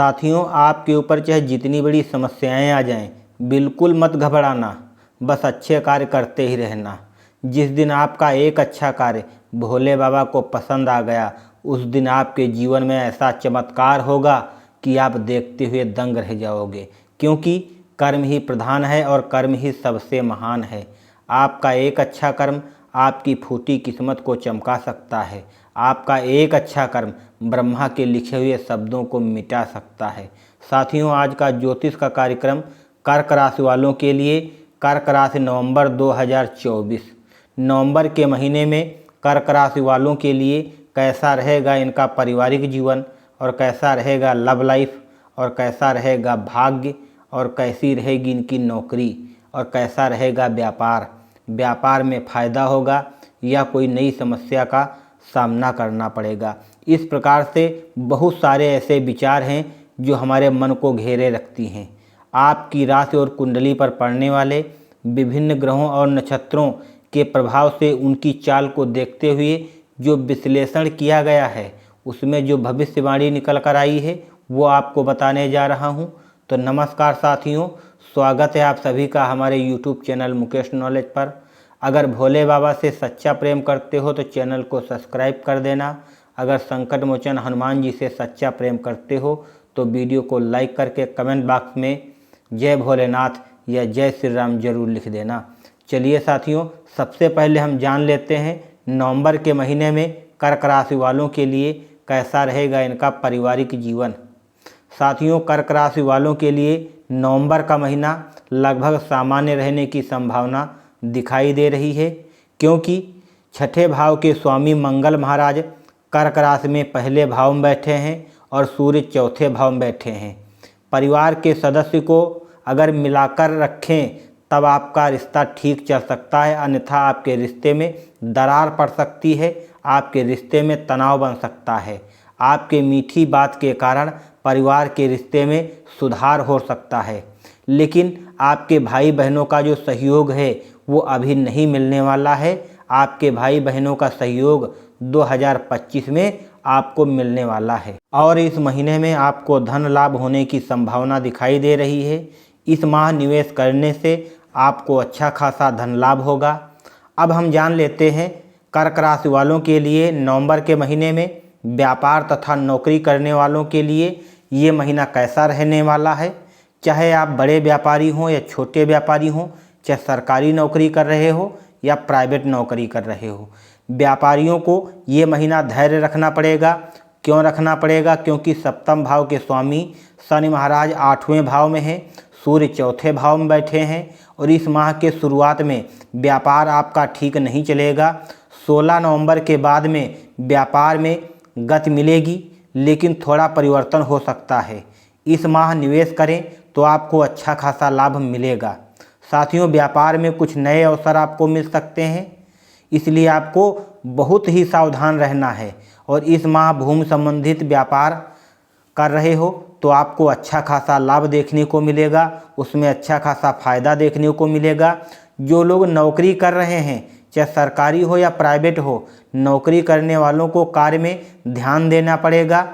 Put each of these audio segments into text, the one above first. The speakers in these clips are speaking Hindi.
साथियों, आपके ऊपर चाहे जितनी बड़ी समस्याएं आ जाएं, बिल्कुल मत घबराना, बस अच्छे कार्य करते ही रहना। जिस दिन आपका एक अच्छा कार्य भोले बाबा को पसंद आ गया, उस दिन आपके जीवन में ऐसा चमत्कार होगा कि आप देखते हुए दंग रह जाओगे, क्योंकि कर्म ही प्रधान है और कर्म ही सबसे महान है। आपका एक अच्छा कर्म आपकी फूटी किस्मत को चमका सकता है। आपका एक अच्छा कर्म ब्रह्मा के लिखे हुए शब्दों को मिटा सकता है। साथियों, आज का ज्योतिष का कार्यक्रम कर्क राशि वालों के लिए कर्क राशि नवंबर 2024। नवंबर के महीने में कर्क राशि वालों के लिए कैसा रहेगा इनका पारिवारिक जीवन, और कैसा रहेगा लव लाइफ, और कैसा रहेगा भाग्य, और कैसी रहेगी इनकी नौकरी, और कैसा रहेगा व्यापार में फ़ायदा होगा या कोई नई समस्या का सामना करना पड़ेगा। इस प्रकार से बहुत सारे ऐसे विचार हैं जो हमारे मन को घेरे रखती हैं। आपकी राशि और कुंडली पर पड़ने वाले विभिन्न ग्रहों और नक्षत्रों के प्रभाव से उनकी चाल को देखते हुए जो विश्लेषण किया गया है, उसमें जो भविष्यवाणी निकल कर आई है, वो आपको बताने जा रहा हूँ। तो नमस्कार साथियों, स्वागत है आप सभी का हमारे YouTube चैनल मुकेश नॉलेज पर। अगर भोले बाबा से सच्चा प्रेम करते हो तो चैनल को सब्सक्राइब कर देना। अगर संकट मोचन हनुमान जी से सच्चा प्रेम करते हो तो वीडियो को लाइक करके कमेंट बॉक्स में जय भोलेनाथ या जय श्री राम जरूर लिख देना। चलिए साथियों, सबसे पहले हम जान लेते हैं नवंबर के महीने में कर्क राशि वालों के लिए कैसा रहेगा इनका पारिवारिक जीवन। साथियों, कर्क राशि वालों के लिए नवंबर का महीना लगभग सामान्य रहने की संभावना दिखाई दे रही है, क्योंकि छठे भाव के स्वामी मंगल महाराज कर्क राशि में पहले भाव में बैठे हैं और सूर्य चौथे भाव में बैठे हैं। परिवार के सदस्य को अगर मिलाकर रखें तब आपका रिश्ता ठीक चल सकता है, अन्यथा आपके रिश्ते में दरार पड़ सकती है, आपके रिश्ते में तनाव बन सकता है। आपके मीठी बात के कारण परिवार के रिश्ते में सुधार हो सकता है, लेकिन आपके भाई बहनों का जो सहयोग है वो अभी नहीं मिलने वाला है। आपके भाई बहनों का सहयोग 2025 में आपको मिलने वाला है, और इस महीने में आपको धन लाभ होने की संभावना दिखाई दे रही है। इस माह निवेश करने से आपको अच्छा खासा धन लाभ होगा। अब हम जान लेते हैं कर्क राशि वालों के लिए नवंबर के महीने में व्यापार तथा नौकरी करने वालों के लिए ये महीना कैसा रहने वाला है। चाहे आप बड़े व्यापारी हों या छोटे व्यापारी हों, चाहे सरकारी नौकरी कर रहे हो या प्राइवेट नौकरी कर रहे हो, व्यापारियों को ये महीना धैर्य रखना पड़ेगा। क्यों रखना पड़ेगा? क्योंकि सप्तम भाव के स्वामी शनि महाराज 8वें भाव में हैं, सूर्य चौथे भाव में बैठे हैं, और इस माह के शुरुआत में व्यापार आपका ठीक नहीं चलेगा। 16 नवंबर के बाद में व्यापार में गति मिलेगी, लेकिन थोड़ा परिवर्तन हो सकता है। इस माह निवेश करें तो आपको अच्छा खासा लाभ मिलेगा। साथियों, व्यापार में कुछ नए अवसर आपको मिल सकते हैं, इसलिए आपको बहुत ही सावधान रहना है। और इस माह भूमि संबंधित व्यापार कर रहे हो तो आपको अच्छा खासा लाभ देखने को मिलेगा, उसमें अच्छा खासा फायदा देखने को मिलेगा। जो लोग नौकरी कर रहे हैं, चाहे सरकारी हो या प्राइवेट हो, नौकरी करने वालों को कार्य में ध्यान देना पड़ेगा,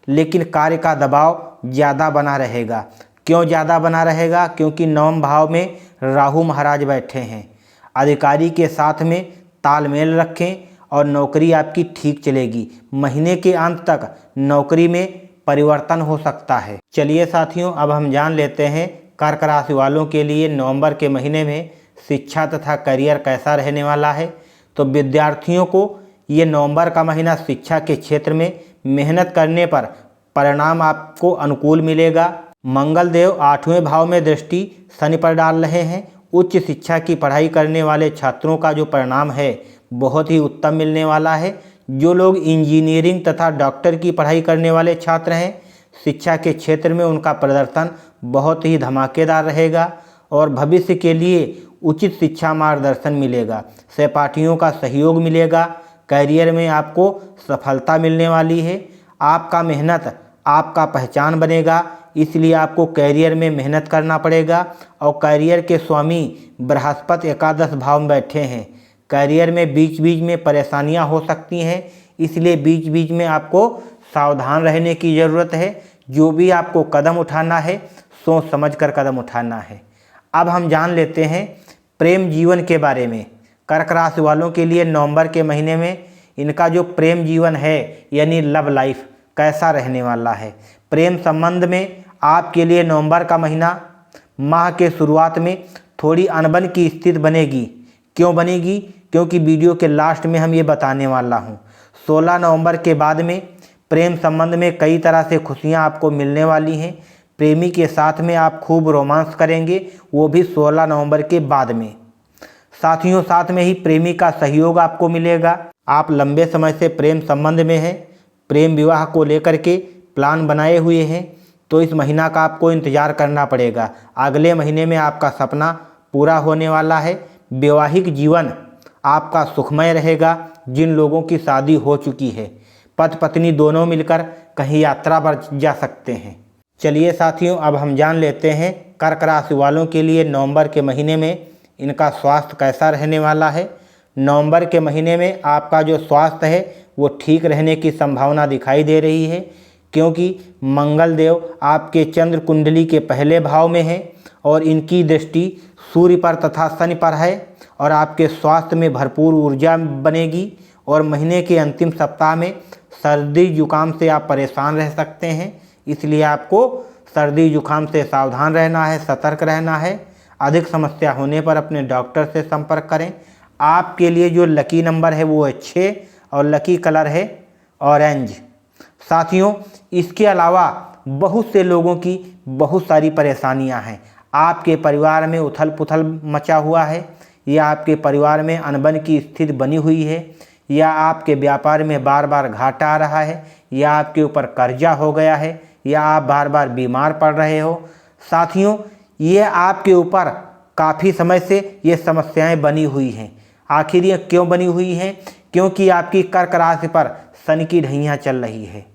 लेकिन कार्य का दबाव ज़्यादा बना रहेगा। क्यों ज़्यादा बना रहेगा? क्योंकि नवम भाव में राहु महाराज बैठे हैं। अधिकारी के साथ में तालमेल रखें और नौकरी आपकी ठीक चलेगी। महीने के अंत तक नौकरी में परिवर्तन हो सकता है। चलिए साथियों, अब हम जान लेते हैं कर्क राशि वालों के लिए नवंबर के महीने में शिक्षा तथा करियर कैसा रहने वाला है। तो विद्यार्थियों को ये नवंबर का महीना शिक्षा के क्षेत्र में मेहनत करने पर परिणाम आपको अनुकूल मिलेगा। मंगल देव 8वें भाव में दृष्टि शनि पर डाल रहे हैं। उच्च शिक्षा की पढ़ाई करने वाले छात्रों का जो परिणाम है बहुत ही उत्तम मिलने वाला है। जो लोग इंजीनियरिंग तथा डॉक्टर की पढ़ाई करने वाले छात्र हैं, शिक्षा के क्षेत्र में उनका प्रदर्शन बहुत ही धमाकेदार रहेगा और भविष्य के लिए उचित शिक्षा मार्गदर्शन मिलेगा। सहपाठियों का सहयोग मिलेगा। करियर में आपको सफलता मिलने वाली है। आपका मेहनत आपका पहचान बनेगा, इसलिए आपको करियर में मेहनत करना पड़ेगा। और करियर के स्वामी बृहस्पति एकादश भाव में बैठे हैं। करियर में बीच बीच में परेशानियां हो सकती हैं, इसलिए बीच बीच में आपको सावधान रहने की ज़रूरत है। जो भी आपको कदम उठाना है सोच समझ कर कदम उठाना है। अब हम जान लेते हैं प्रेम जीवन के बारे में। कर्क राशि वालों के लिए नवंबर के महीने में इनका जो प्रेम जीवन है यानी लव लाइफ कैसा रहने वाला है। प्रेम संबंध में आपके लिए नवंबर का महीना माह के शुरुआत में थोड़ी अनबन की स्थिति बनेगी। क्यों बनेगी? क्योंकि वीडियो के लास्ट में हम ये बताने वाला हूँ। 16 नवंबर के बाद में प्रेम संबंध में कई तरह से खुशियाँ आपको मिलने वाली हैं। प्रेमी के साथ में आप खूब रोमांस करेंगे, वो भी 16 नवंबर के बाद में। साथियों, साथ में ही प्रेमी का सहयोग आपको मिलेगा। आप लंबे समय से प्रेम संबंध में हैं, प्रेम विवाह को लेकर के प्लान बनाए हुए हैं, तो इस महीना का आपको इंतज़ार करना पड़ेगा। अगले महीने में आपका सपना पूरा होने वाला है। वैवाहिक जीवन आपका सुखमय रहेगा। जिन लोगों की शादी हो चुकी है, पति पत्नी दोनों मिलकर कहीं यात्रा पर जा सकते हैं। चलिए साथियों, अब हम जान लेते हैं कर्क राशि वालों के लिए नवंबर के महीने में इनका स्वास्थ्य कैसा रहने वाला है। नवंबर के महीने में आपका जो स्वास्थ्य है वो ठीक रहने की संभावना दिखाई दे रही है, क्योंकि मंगल देव आपके चंद्र कुंडली के पहले भाव में है और इनकी दृष्टि सूर्य पर तथा शनि पर है और आपके स्वास्थ्य में भरपूर ऊर्जा बनेगी। और महीने के अंतिम सप्ताह में सर्दी जुकाम से आप परेशान रह सकते हैं, इसलिए आपको सर्दी जुकाम से सावधान रहना है, सतर्क रहना है। अधिक समस्या होने पर अपने डॉक्टर से संपर्क करें। आपके लिए जो लकी नंबर है वो है 6 और लकी कलर है ऑरेंज। साथियों, इसके अलावा बहुत से लोगों की बहुत सारी परेशानियां हैं। आपके परिवार में उथल पुथल मचा हुआ है, या आपके परिवार में अनबन की स्थिति बनी हुई है, या आपके व्यापार में बार बार घाटा आ रहा है, या आपके ऊपर कर्जा हो गया है, या आप बार बार बीमार पड़ रहे हो। साथियों, ये आपके ऊपर काफ़ी समय से ये समस्याएं बनी हुई हैं। आखिर ये क्यों बनी हुई हैं? क्योंकि आपकी कर्क राशि पर शनि की ढैया चल रही है,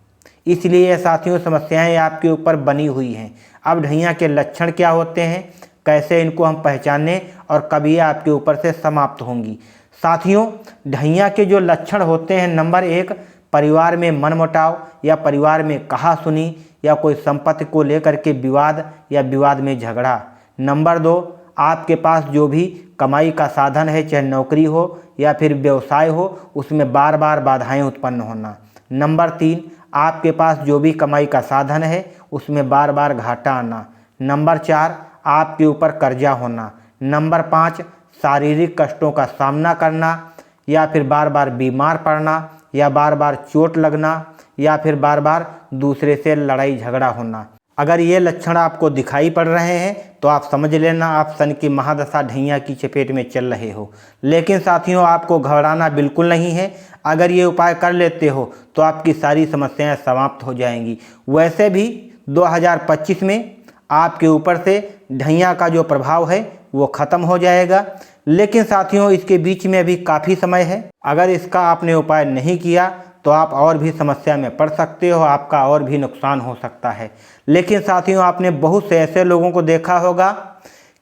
इसलिए ये साथियों समस्याएं आपके ऊपर बनी हुई हैं। अब ढैया के लक्षण क्या होते हैं, कैसे इनको हम पहचानें और कब ये आपके ऊपर से समाप्त होंगी। साथियों, ढैया के जो लक्षण होते हैं, नंबर 1, परिवार में मनमुटाव या परिवार में कहा-सुनी या कोई संपत्ति को लेकर के विवाद या विवाद में झगड़ा। नंबर 2, आपके पास जो भी कमाई का साधन है, चाहे नौकरी हो या फिर व्यवसाय हो, उसमें बार बार बाधाएं उत्पन्न होना। नंबर 3, आपके पास जो भी कमाई का साधन है उसमें बार बार घाटा आना। नंबर 4, आपके ऊपर कर्जा होना। नंबर 5, शारीरिक कष्टों का सामना करना, या फिर बार बार बीमार पड़ना, या बार बार चोट लगना, या फिर बार बार दूसरे से लड़ाई झगड़ा होना। अगर ये लक्षण आपको दिखाई पड़ रहे हैं तो आप समझ लेना आप शनि की महादशा ढैया की चपेट में चल रहे हो। लेकिन साथियों, आपको घबराना बिल्कुल नहीं है। अगर ये उपाय कर लेते हो तो आपकी सारी समस्याएं समाप्त हो जाएंगी। वैसे भी 2025 में आपके ऊपर से ढैया का जो प्रभाव है वो ख़त्म हो जाएगा। लेकिन साथियों, इसके बीच में अभी काफ़ी समय है। अगर इसका आपने उपाय नहीं किया तो आप और भी समस्या में पड़ सकते हो, आपका और भी नुकसान हो सकता है। लेकिन साथियों, आपने बहुत से ऐसे लोगों को देखा होगा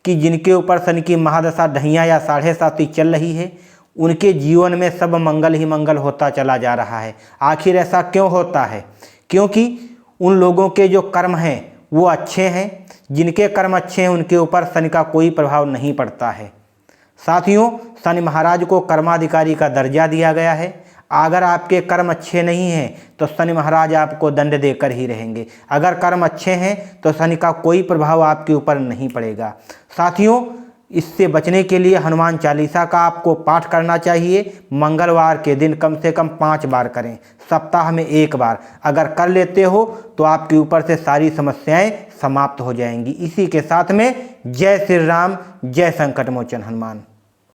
कि जिनके ऊपर शनि की महादशा ढैया या 7.5 चल रही है, उनके जीवन में सब मंगल ही मंगल होता चला जा रहा है। आखिर ऐसा क्यों होता है? क्योंकि उन लोगों के जो कर्म हैं वो अच्छे हैं। जिनके कर्म अच्छे हैं उनके ऊपर शनि का कोई प्रभाव नहीं पड़ता है। साथियों, शनि महाराज को कर्माधिकारी का दर्जा दिया गया है। अगर आपके कर्म अच्छे नहीं हैं तो शनि महाराज आपको दंड देकर ही रहेंगे। अगर कर्म अच्छे हैं तो शनि का कोई प्रभाव आपके ऊपर नहीं पड़ेगा। साथियों, इससे बचने के लिए हनुमान चालीसा का आपको पाठ करना चाहिए। मंगलवार के दिन कम से कम 5 बार करें, सप्ताह में 1 बार। अगर कर लेते हो तो आपके ऊपर से सारी समस्याएं समाप्त हो जाएंगी। इसी के साथ में जय श्री राम, जय संकट मोचन हनुमान।